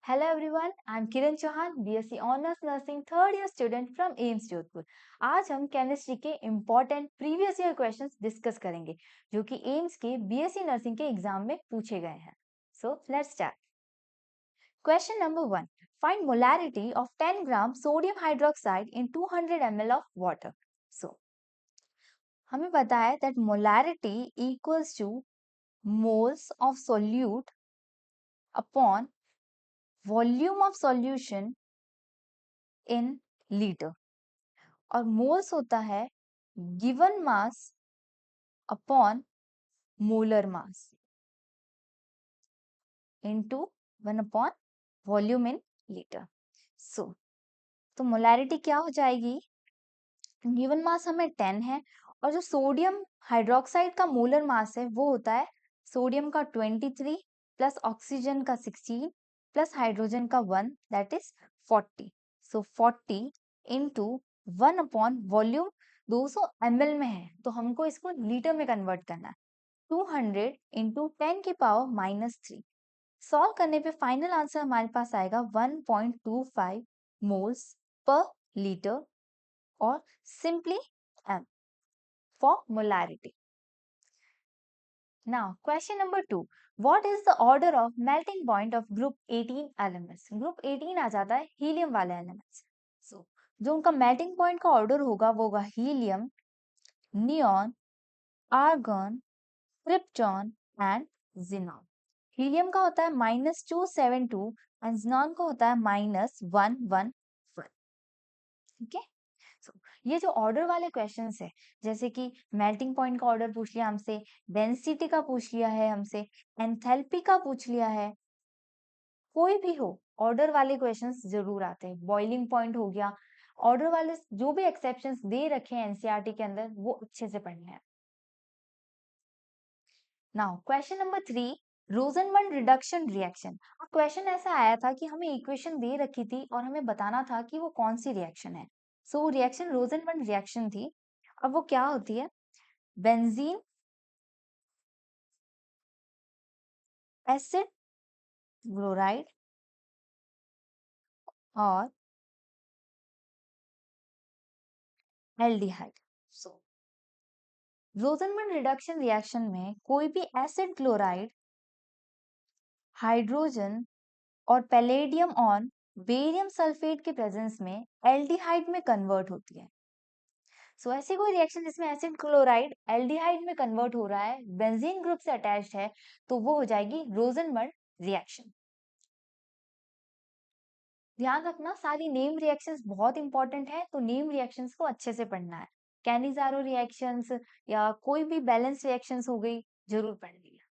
Hello everyone, I'm Kiran Chauhan, BSc Honors Nursing third year student from AIIMS Jodhpur. आज हम chemistry के important previous year questions discuss करेंगे जो कि AIIMS के बीएससी नर्सिंग के एग्जाम में पूछे गए हैं। So let's start. Question number 1, find molarity of 10 gram sodium hydroxide in 200 ml of water. So हमें पता है that molarity equals to moles of solute upon volume of solution in litre, और moles होता है given mass upon molar mass into 1 upon volume in litre. So तो molarity क्या हो जाएगी, गिवन मास हमें 10 है और जो सोडियम हाइड्रोक्साइड का मोलर मास है वो होता है सोडियम का 23 प्लस ऑक्सीजन का 16 प्लस हाइड्रोजन का 1 that is 40। So 40 into 1 upon volume 200 ml में है तो हमको इसको लीटर में कन्वर्ट करना है। 200 इंटू 10 की पावर -3। सॉल्व करने पे फाइनल आंसर हमारे पास आएगा 1.25 moles per litre, or simply M for molarity. Now, question number 2. What is the order of melting point of group 18 elements? Group 18 आ जाता है हीलियम वाले elements. So, जो उनका melting point का order होगा वो होगा helium, neon, argon, krypton and xenon. Helium का होता है -272 एंड जिनॉन का होता है -111। ठीक है। So, ये जो ऑर्डर वाले क्वेश्चंस है, जैसे कि मेल्टिंग पॉइंट का ऑर्डर पूछ लिया हमसे, डेंसिटी का पूछ लिया है हमसे, एंथैल्पी का पूछ लिया है, कोई भी हो ऑर्डर वाले क्वेश्चंस जरूर आते हैं। बॉइलिंग पॉइंट हो गया, ऑर्डर वाले जो भी एक्सेप्शंस दे रखे हैं एनसीईआरटी के अंदर वो अच्छे से पढ़ने हैं। Now question number 3, रोजनमंड reduction reaction. Question ऐसा आया था कि हमें इक्वेशन दे रखी थी और हमें बताना था कि वो कौन सी रिएक्शन है। सो रिएक्शन रोजनमंड रिएक्शन थी। अब वो क्या होती है, बेंजीन एसिड क्लोराइड और एल्डिहाइड। सो रोजनमंड रिडक्शन रिएक्शन में कोई भी एसिड क्लोराइड हाइड्रोजन और पैलेडियम ऑन बेरियम सल्फेट के प्रेजेंस में एल्डिहाइड में कन्वर्ट होती है। सो ऐसी कोई रिएक्शन जिसमें एसिड क्लोराइड एल्डिहाइड में कन्वर्ट हो रहा है, बेंजीन ग्रुप से अटैच्ड है, तो वो हो जाएगी रोजनमंड रिएक्शन। ध्यान रखना सारी नेम रिएक्शंस बहुत इंपॉर्टेंट है, तो नेम रिएक्शंस को अच्छे से पढ़ना है। कैनिजारो रिएक्शंस या कोई भी बैलेंस रिएक्शंस हो गई, जरूर पढ़ लिया।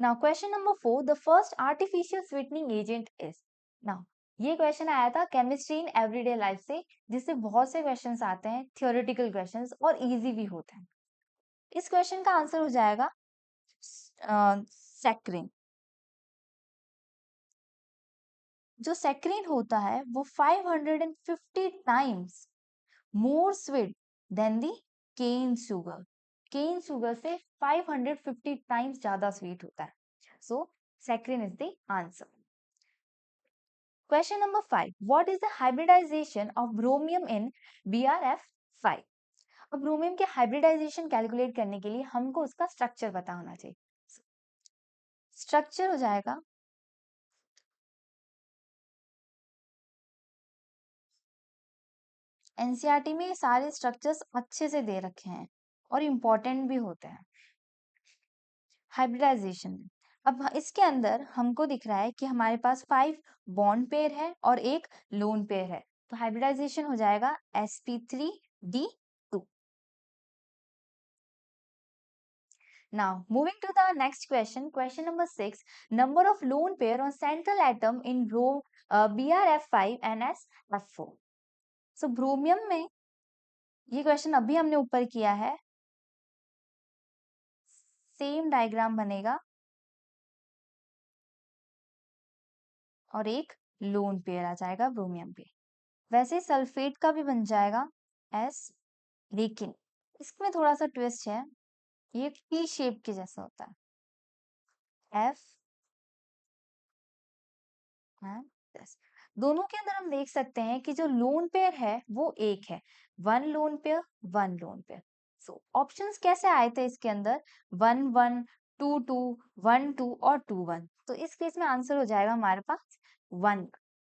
Now question number 4, the first artificial sweetening agent is. Now ये क्वेश्चन आया था केमिस्ट्री इन एवरीडे लाइफ से, जिससे बहुत से क्वेश्चंस आते हैं, थियोरेटिकल क्वेश्चंस और इजी भी होते हैं। इस क्वेश्चन का आंसर हो जाएगा सैक्रिन। जो सैक्रिन होता है वो 550 times more sweet than the cane sugar. Cane sugar से 550 टाइम्स ज्यादा स्वीट होता है। So saccharin is the answer. Question number 5, what is the hybridisation of bromine in BrF5। अब ब्रोमियम के हाइब्रिडाइजेशन कैलकुलेट करने के लिए हमको उसका स्ट्रक्चर पता होना चाहिए। स्ट्रक्चर हो जाएगा एनसीईआरटी में सारे स्ट्रक्चर्स अच्छे से दे रखे हैं और इम्पोर्टेंट भी होते हैं। हाइब्रिडाइजेशन, अब इसके अंदर हमको दिख रहा है कि हमारे पास 5 बॉन्ड पेयर है और एक लोन पेयर है, तो हाइब्रिडाइजेशन हो जाएगा sp3d2। Now moving to the next question, question number 6, number of lone pair on central atom in row BrF5 NsF4। so ब्रोमियम में ये क्वेश्चन अभी हमने ऊपर किया है, सेम डायग्राम बनेगा और एक लोन पेयर आ जाएगा ब्रोमियम पे। वैसे सल्फेट का भी बन जाएगा एस, लेकिन इसमें थोड़ा सा ट्विस्ट है, ये टी शेप के जैसा होता है, एफ and this. दोनों के अंदर हम देख सकते हैं कि जो लोन पेयर है वो एक है, one lone pair, one lone pair. So options कैसे आए थे इसके अंदर, 1 1 2 2 1 2 और 2 1। तो इस केस में आंसर हो जाएगा हमारे पास 1,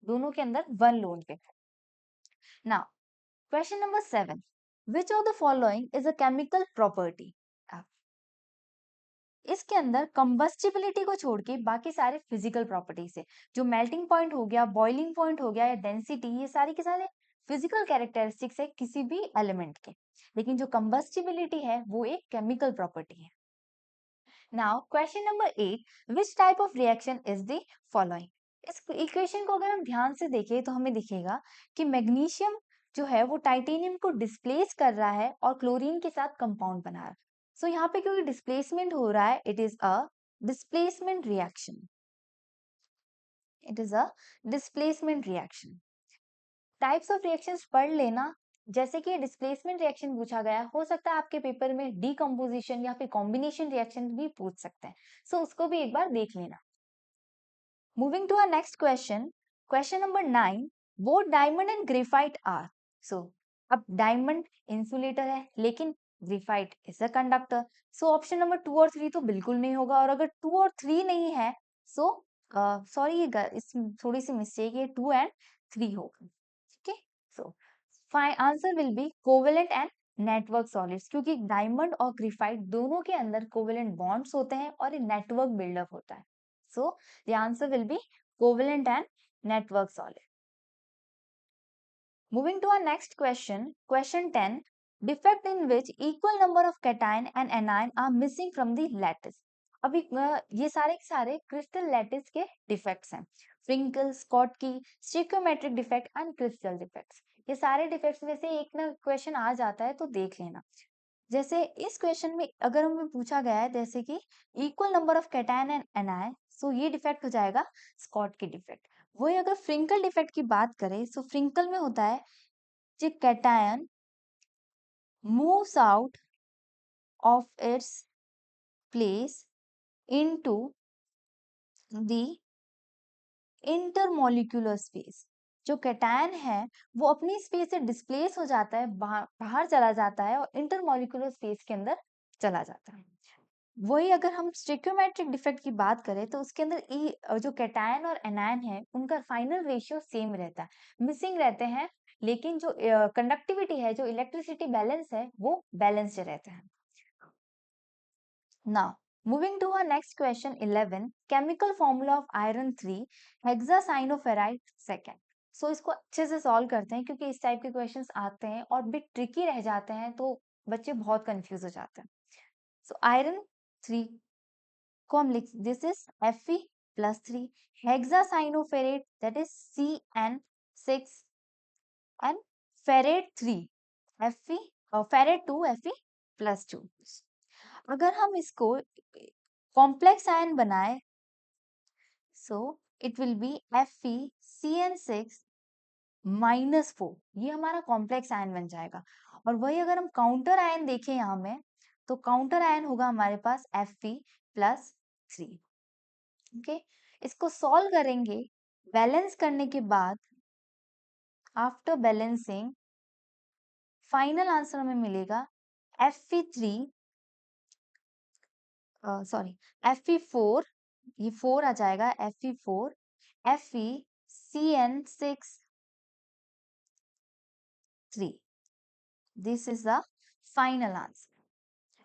दोनों के अंदर वन लोन पेयर है। Now question number 7, which of the following is a chemical property. इसके अंदर कंबस्टिबिलिटी को छोड़ के बाकी सारे फिजिकल प्रॉपर्टीज है, जो मेल्टिंग पॉइंट हो गया, बॉइलिंग पॉइंट हो गया या डेंसिटी, ये सारी के सारे फिजिकल कैरेक्टरिस्टिक्स है किसी भी एलिमेंट के, लेकिन जो कंबस्टिबिलिटी है वो एक केमिकल प्रॉपर्टी है। Now question number 8, which type of reaction is the following. इस इक्वेशन को अगर हम ध्यान से देखें तो हमें दिखेगा कि मैग्नीशियम जो है वो टाइटेनियम को डिस्प्लेस कर रहा है और क्लोरीन के साथ कंपाउंड बना रहा है। सो यहाँ पे क्योंकि डिस्प्लेसमेंट हो रहा है, it is a displacement reaction, it is a displacement reaction. Types of reactions पढ़ लेना, जैसे कि डिस्प्लेसमेंट रिएक्शन पूछा गया, हो सकता है आपके पेपर में डीकंपोजिशन या फिर कॉम्बिनेशन रिएक्शन भी पूछ सकते हैं, सो उसको भी एक बार देख लेना। Moving to our next question, question number 9, both diamond and graphite are. So अब डायमंड इंसुलेटर है लेकिन graphite is a conductor, so option number 2 और 3 तो बिल्कुल नहीं होगा, और अगर 2 और 3 नहीं है सो सॉरी, इस थोड़ी सी मिस्टेक है, 2 एंड 3 होगा। ठीक है, so answer will be covalent and network solids, क्योंकि डायमंड और ग्रेफाइट दोनों के अंदर कोवेलेंट बॉन्ड्स होते हैं और ये नेटवर्क बिल्डअप होता है। So the answer will be covalent and network solid. Moving to our next question, question 10, defect in which equal number of cation and anion are missing from the lattice। अभी ये सारे के सारे crystal lattice के defects हैं, Frenkel, Schottky, stoichiometric defect and crystal defects. ये सारे defects में से एक ना क्वेश्चन आ जाता है तो देख लेना। जैसे इस क्वेश्चन में अगर हमें पूछा गया है जैसे कि equal number of cation and anion, so ये डिफेक्ट हो जाएगा स्कॉट की डिफेक्ट। वही अगर फ्रिंकल डिफेक्ट की बात करें, सो फ्रिंकल में होता है the cation moves out of its place into the intermolecular space। जो कैटायन है वो अपनी स्पेस से डिस्प्लेस हो जाता है, बाहर बाहर चला जाता है और इंटरमोलिकुलर स्पेस के अंदर चला जाता है। वही अगर हम स्टिक्योमेट्रिक डिफेक्ट की बात करें तो उसके अंदर जो कैटायन और एनायन है उनका फाइनल रेशियो सेम रहता है, मिसिंग रहते हैं, लेकिन जो कंडक्टिविटी है, जो इलेक्ट्रिसिटी बैलेंस है वो बैलेंस्ड रहते हैं। Now moving to our next question 11, chemical formula of iron 3 hexacyanoferrate second. So इसको अच्छे से सॉल्व करते हैं क्योंकि इस टाइप के क्वेश्चंस आते हैं और बिट ट्रिकी रह जाते हैं तो बच्चे बहुत कंफ्यूज हो जाते हैं। सो आयरन 3 को हम लिख, this is Fe+3, hexacyanoferrate that is CN6 and ferrate 3 Fe और फेरेट 2 Fe+2। अगर हम इसको कॉम्प्लेक्स आयन बनाए, so it will be FeCN6 -4, ये हमारा कॉम्प्लेक्स आयन बन जाएगा। और वही अगर हम काउंटर आयन देखें यहाँ में, तो काउंटर आयन होगा हमारे पास Fe+3। ओके, इसको सॉल्व करेंगे, बैलेंस करने के बाद आफ्टर बैलेंसिंग फाइनल आंसर हमें मिलेगा Fe3 सॉरी Fe4, ये 4 आ जाएगा, Fe4 FeCN6 3। This is the final answer,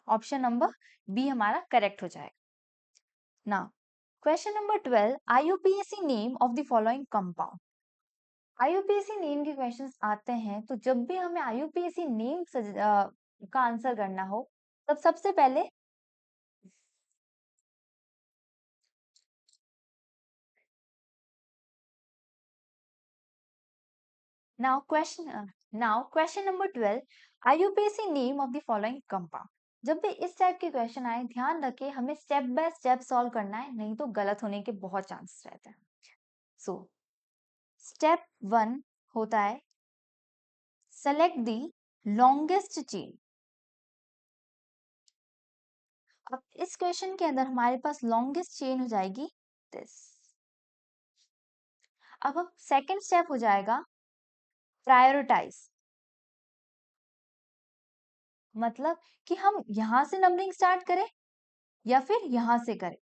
option number B हमारा करेक्ट हो जाएगा। Now question number 12, IUPAC name of the following compound. IUPAC name के क्वेश्चंस आते हैं तो जब भी हमें IUPAC नेम का आंसर करना हो, तब सबसे पहले now question number 12, IUPAC name of the following compound। जब भी इस टाइप के क्वेश्चन आए, ध्यान रखें हमें स्टेप बाय स्टेप सॉल्व करना है, नहीं तो गलत होने के बहुत चांसेस रहते हैं। सो स्टेप 1 होता है सेलेक्ट द लॉन्गेस्ट चेन। अब इस क्वेश्चन के अंदर हमारे पास लॉन्गेस्ट चेन हो जाएगी दिस। अब हम सेकंड स्टेप हो जाएगा प्रायोरिटाइज, मतलब कि हम यहाँ से नंबरिंग स्टार्ट करें या फिर यहाँ से करें।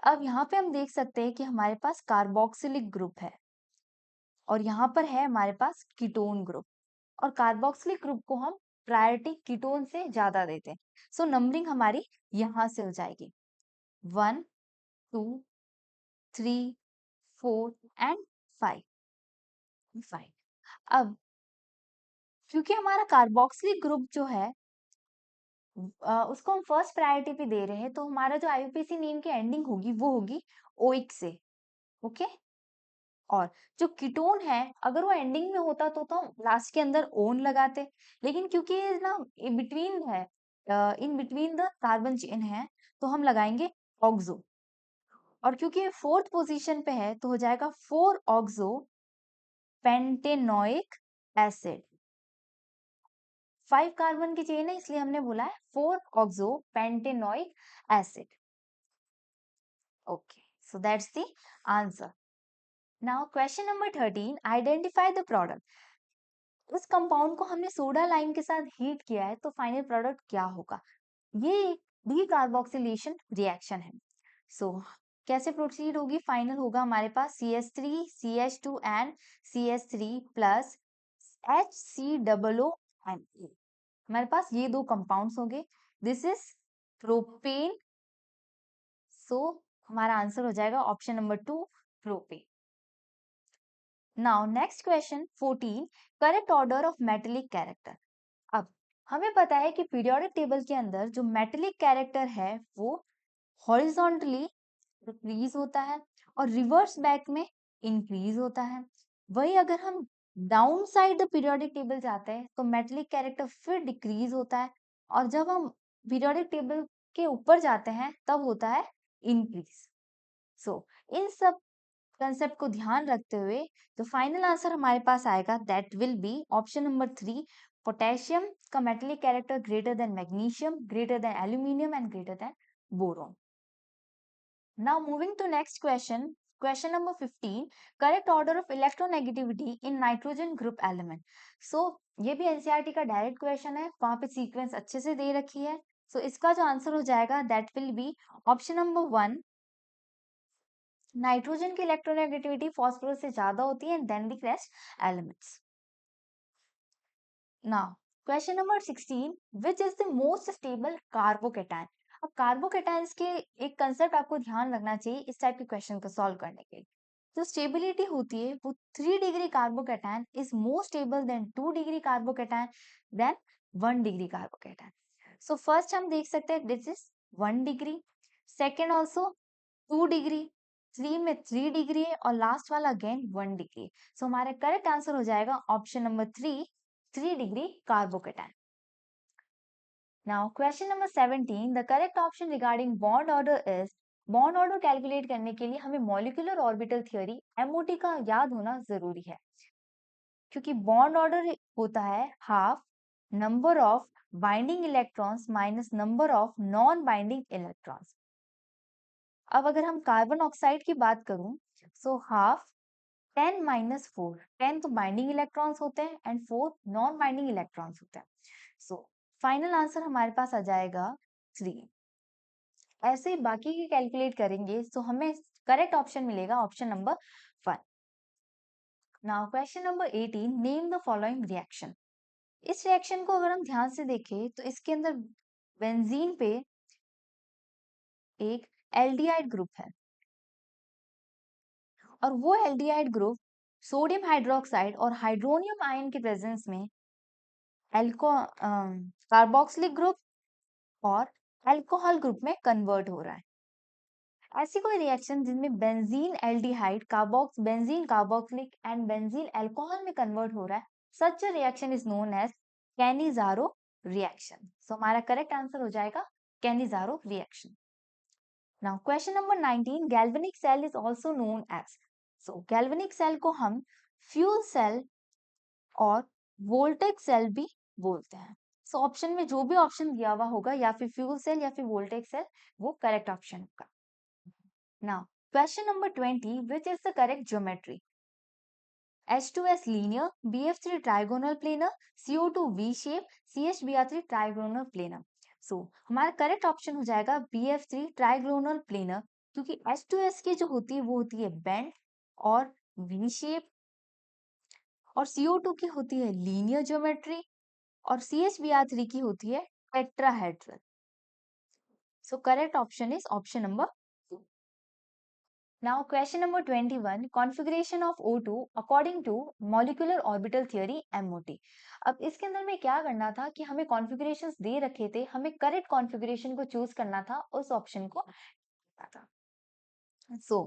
अब यहाँ पे हम देख सकते हैं कि हमारे पास कार्बोक्सिलिक ग्रुप है और यहाँ पर है हमारे पास कीटोन ग्रुप, और कार्बोक्सिलिक ग्रुप को हम प्रायोरिटी कीटोन से ज्यादा देते हैं। नंबरिंग हमारी यहाँ से हो जाएगी 1 2 3 4 एंड 5। अब क्योंकि हमारा कार्बोक्सिलिक ग्रुप जो है उसको हम फर्स्ट प्रायोरिटी पे दे रहे हैं, तो हमारा जो आईयूपीएसी नेम की एंडिंग होगी वो होगी ओइक से। ओके, और जो कीटोन है अगर वो एंडिंग में होता तो हम लास्ट के अंदर ओन लगाते, लेकिन क्योंकि ये ना इन बिटवीन है, in between the carbon chain है, तो हम लगाएंगे ऑक्सो, और क्योंकि ये फोर्थ पोजीशन पे है तो हो जाएगा 4 ऑक्सो पेंटेनोइक एसिड। 5 कार्बन की चेन है इसलिए हमने बोला है 4 oxo pentanoic acid. Okay, so that's the answer. Now question number 13, identify the product. उस कंपाउंड को हमने सोडा लाइम के साथ हीट किया है, तो फाइनल प्रोडक्ट क्या होगा? ये डीकार्बोक्सिलेशन रिएक्शन है। कैसे प्रोसीड होगी? फाइनल होगा हमारे पास CH3 CH2 and CH3 plus HCOO and A। हमारे पास ये दो कंपाउंड्स होंगे, दिस इज प्रोपेन। हमारा आंसर हो जाएगा option number 2, propane. Now next question 14, correct order of metallic character. अब हमें पता है कि पीरियोडिक टेबल के अंदर जो मेटेलिक कैरेक्टर है वो हॉरिजॉन्टली डिक्रीज होता है और रिवर्स बैक में इंक्रीज होता है। वही अगर हम down side the periodic table जाते हैं तो मेटेलिक कैरेक्टर फिर डिक्रीज होता है, और जब हम पीरियोडिक टेबल के ऊपर जाते हैं तब होता है इंक्रीज। इन सब कंसेप्ट को ध्यान रखते हुए जो फाइनल आंसर हमारे पास आएगा that will be option number 3, potassium का metallic character greater than magnesium, greater than aluminium and greater than boron. Now moving to next question, question number 15, correct order of electronegativity in nitrogen group element। ये भी NCERT का direct question है, वहां पे sequence अच्छे से दे रखी है। इसका जो आंसर हो जाएगा that will be option number 1, nitrogen की इलेक्ट्रोनेगेटिविटी फॉस्फोरस से ज्यादा होती है than the rest elements. Now question number 16, which is the most stable carbocation. अब कार्बोकेटायंस के एक कंसेप्ट आपको ध्यान रखना चाहिए इस टाइप के क्वेश्चन को सॉल्व करने के लिए। जो स्टेबिलिटी होती है वो 3 degree carbocation is more stable than 2 degree carbocation than 1 degree carbocation. First हम देख सकते हैं this is 1 degree, second also 2 degree, 3 में 3 डिग्री है और लास्ट वाला अगेन 1 डिग्री। हमारा करेक्ट आंसर हो जाएगा option number 3, 3 degree carbocation. Now question number 17, the correct option regarding bond order is. Bond order calculate करने के लिए हमें मॉलिक्यूलर ऑर्बिटल थ्योरी MOT का याद होना जरूरी है, क्योंकि बॉन्ड ऑर्डर होता है half number of binding electrons minus number of non binding electrons. अब अगर हम कार्बन ऑक्साइड की बात करूं, हाफ 10 माइनस 4, 10 तो बाइंडिंग इलेक्ट्रॉन्स होते हैं एंड 4 नॉन बाइंडिंग इलेक्ट्रॉन्स होते हैं। फाइनल आंसर हमारे पास आ जाएगा 3। ऐसे ही बाकी की कैलकुलेट करेंगे तो हमें करेक्ट ऑप्शन मिलेगा option number 1। Now question number 18, name the following reaction. इस रिएक्शन को अगर हम ध्यान से देखें तो इसके अंदर बेंजीन पे एक एल्डिहाइड ग्रुप है, और वो एल्डिहाइड ग्रुप सोडियम हाइड्रोक्साइड और हाइड्रोनियम आयन के प्रेजेंस में एल्को कार्बोक्सिलिक ग्रुप और अल्कोहल ग्रुप में कन्वर्ट हो रहा है। ऐसी कोई रिएक्शन जिनमें benzene aldehyde carbox benzene carboxylic and benzene alcohol में कन्वर्ट हो रहा है, such a reaction is known as Cannizzaro reaction. हमारा करेक्ट आंसर हो जाएगा Cannizzaro reaction. Now question number 19, galvanic cell is also known as. Galvanic cell को हम fuel cell और वोल्टेक सेल भी बोलते हैं। ऑप्शन में जो भी ऑप्शन दिया हुआ होगा या फिर फ्यूल सेल या फिर वोल्टेक सेल, वो करेक्ट ऑप्शन होगा। Now Question number 20, which is the correct geometry? H2S linear, BF3 trigonal planar, CO2 V shape, CHBr3 trigonal planar. So हमारा करेक्ट ऑप्शन हो जाएगा BF3 trigonal planar, क्योंकि H2S की जो होती है वो होती है बेंड और V शेप, और CO2 की होती है लीनियर ज्योमेट्री, और CHBr3 की होती है tetrahedral. So correct option is option number 2. Now question number 21, configuration of O2 according to molecular orbital theory MOT. अब इसके अंदर में क्या करना था कि हमें कॉन्फ़िगरेशंस दे रखे थे, हमें करेक्ट कॉन्फ़िगरेशन को चूज करना था, उस ऑप्शन को करना था. So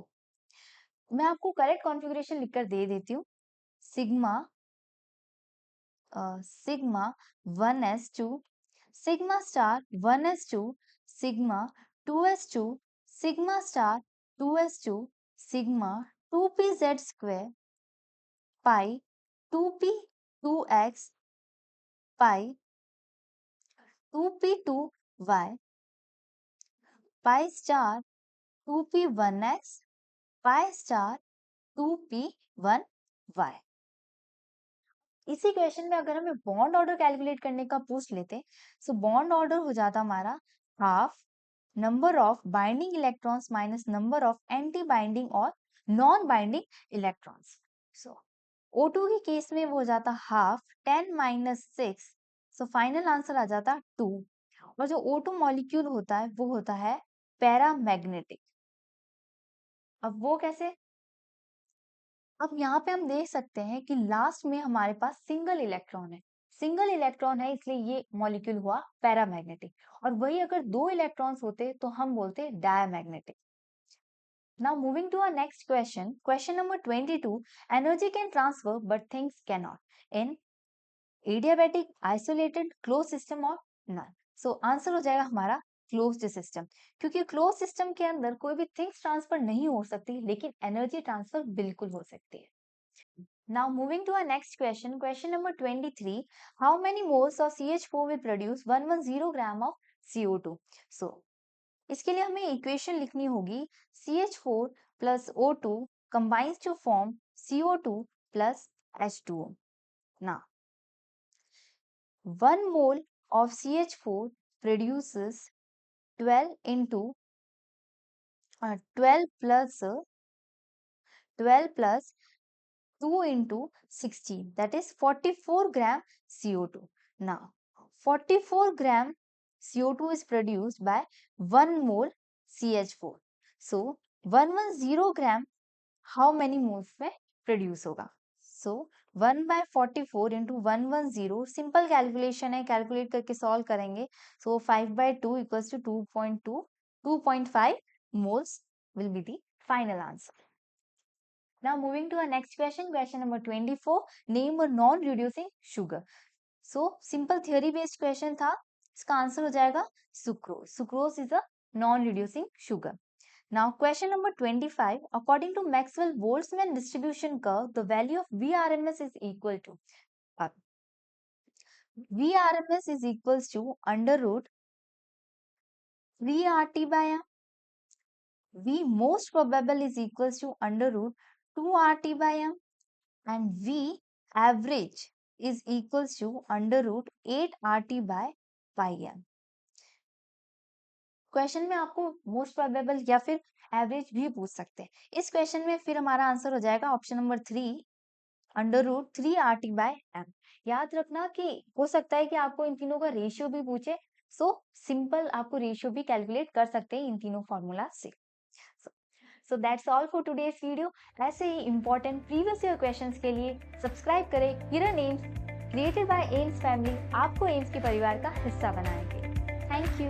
मैं आपको करेक्ट कॉन्फ़िगरेशन लिखकर दे देती हूँ. Sigma 1s2, sigma star 1s2, sigma 2s2, sigma star 2s2, sigma 2pz square, pi 2p 2x, pi 2p2y, pi star 2p1x, pi star 2p1y. इसी क्वेश्चन में अगर हमें बॉन्ड ऑर्डर कैलकुलेट करने का पूछ लेते, सो बॉन्ड ऑर्डर हो जाता हमारा half number of binding electrons minus number of anti binding और non binding electrons. So O2 के केस में वो हो जाता half 10 minus 6, so final answer आ जाता 2. और जो O2 मॉलिक्यूल होता है वो होता है पैरामैग्नेटिक. अब वो कैसे? अब यहाँ पे हम देख सकते हैं कि लास्ट में हमारे पास सिंगल इलेक्ट्रॉन है. सिंगल इलेक्ट्रॉन है इसलिए ये मॉलिक्यूल हुआ पैरामैग्नेटिक, और वही अगर 2 इलेक्ट्रॉन्स होते तो हम बोलते diamagnetic. Now moving to our next question, question number 22, energy can transfer but things cannot in adiabatic, isolated, closed system or none. So answer हो जाएगा हमारा क्लोज्ड सिस्टम, क्योंकि क्लोज सिस्टम के अंदर कोई भी थिंग्स ट्रांसफर नहीं हो सकती, लेकिन एनर्जी ट्रांसफर बिल्कुल हो सकती है. Now moving to our next question, question number 23, how many moles of CH4 will produce 110 gram of CO2? So इसके लिए हमें इक्वेशन लिखनी होगी CH4 plus O2 combines to form CO2 plus H2O. Now 1 mole of CH4 produces 12 into 12 plus 2 into 16, that is 44 gram CO2. Now 44 gram CO2 is produced by 1 mole CH4. So 110 gram how many moles में produce होगा? So 1/44 into 110, simple calculation है, calculate करके solve करेंगे. So 5/2 equals to 2.5 moles will be the final answer. Now moving to our next question, question number 24, name a non-reducing sugar. So simple theory based question था, इसका answer हो जाएगा sucrose. Sucrose is a non-reducing sugar. Now question number 25, according to Maxwell-Boltzmann distribution curve, the value of Vrms is equal to Vrms is equals to under root 3 RT by M. V most probable is equals to under root 2 RT by M, and V average is equals to under root 8 RT by pi M. Question में आपको most probable या फिर average भी पूछ सकते हैं. इस question में फिर हमारा आंसर हो जाएगा option number 3 under root 3 RT by M. याद रखना कि हो सकता है कि आपको इन तीनों का रेशियो भी पूछे, सो सिंपल आपको रेशियो भी कैलकुलेट कर सकते हैं इन तीनों फॉर्मूला से. So that's all for today's video. ऐसे ही important previous year questions के लिए सब्सक्राइब करें Kiran Aims, created by Aims family, आपको एम्स के परिवार का हिस्सा बनाएंगे. Thank you.